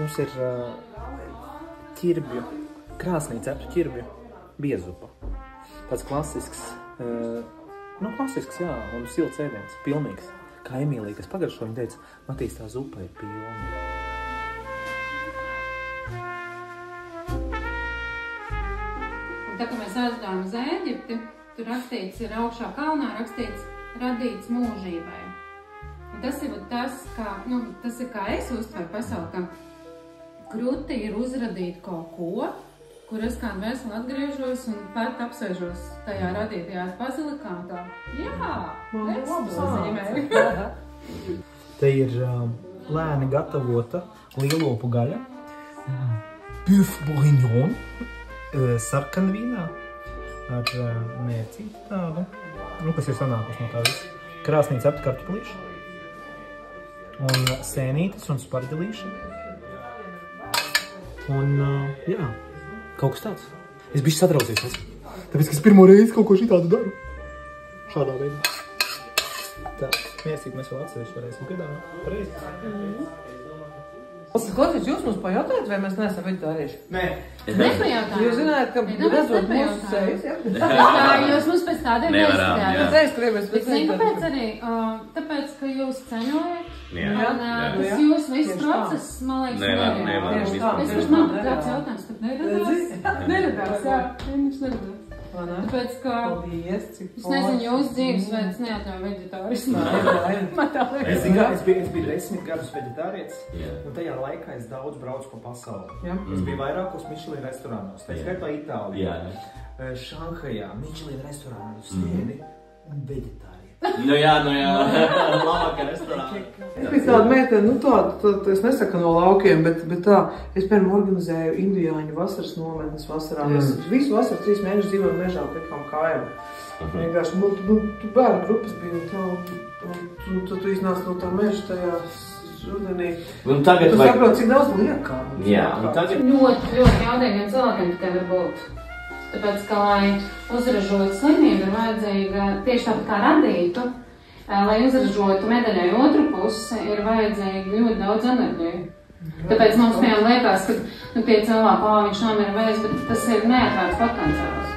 mums ir ķirbju, krāsnī ceptu ķirbju biezupa. Tāds klasisks, klasisks, jā, un silts ēdiens, pilnīgs. Kā Emīlija, kas pagaršo, viņa teica, Matīs, tā zupa ir pilna. Un tā, ka mēs aizgājām uz Ēģipti, tur rakstīts, ir augšā kalnā rakstīts, radīts mūžībai. Un tas ir tas, tas ir kā es uztveru pasauli, ka kruti ir uzradīt kaut ko, kur es kā veseli atgriežos un pat apsēžos tajā radītajā pazilikā tā. Jā, es pazīmēju. Te ir lēni gatavota lielopu gaļa, bœuf bourguignon, sarkanvīnā ar mērcīti tādu, kas ir sanākus no tā viss. Krāsnī cepti kartuplīši un sēnītes un sparģelīši. Un, jā, kaut kas tāds. Es bišķi satraucies, tāpēc, ka es pirmo reizi kaut ko šitādu daru. Šādā veidā. Tā, mērcīt mēs vēl atsevišķi varēsim piedāvāt. Pareizi. Klausies, jūs mums pajautājat, vai mēs neesam veģetārieši? Nē. Es nepajautājām. Jūs zināt, ka redzot mūsu sejas, jā? Jūs mums pēc tādiem neizskatījāt. Bet zinu, kāpēc arī? Tāpēc, ka jūs ceņojat. Tas jūsu viss process, man liekas, nevar. Es pirms man tāds jautājums, kad neredās. Neredās, jā. Viņš neredās. Tāpēc, ka es nezinu, jūsu dzīvesveids neatļauj veģetārismu. Es biju 10 gadus veģetārietis, un tajā laikā es daudz braucu pa pasauli. Es biju vairākos Michelin restorānos, tā skaitā Itālijā, Šanhajā, Michelin restorānos, sēdi un veģetāri. Nu jā, labākā restorāna. Es biju tāda meitene, es nesaku no laukiem, bet tā, es, piemēram, organizēju indiāņu vasaras nometnes vasarā. Mēs visu vasaru 3 mēnešus dzīvojam mežā un plikām kājām. Vienkārši, tu bērnu grupas bija un tā, un tu iznāc no tā meža tajā rudenī. Tu saprot, cik daudz liekā. Jā, un tagad... Ļoti jaudīgiem cilvēkiem tikai var būt. Tāpēc, ka, lai uzražotu slimību, ir vajadzīga tieši tāpat kā radītu, lai uzražotu medaļai otru pusi, ir vajadzīga ļoti daudz enerģiju. Tāpēc mums piemēram liekas, ka tie cilvēki, viņš nomira vēs, bet tas ir neatvērts potenciāls.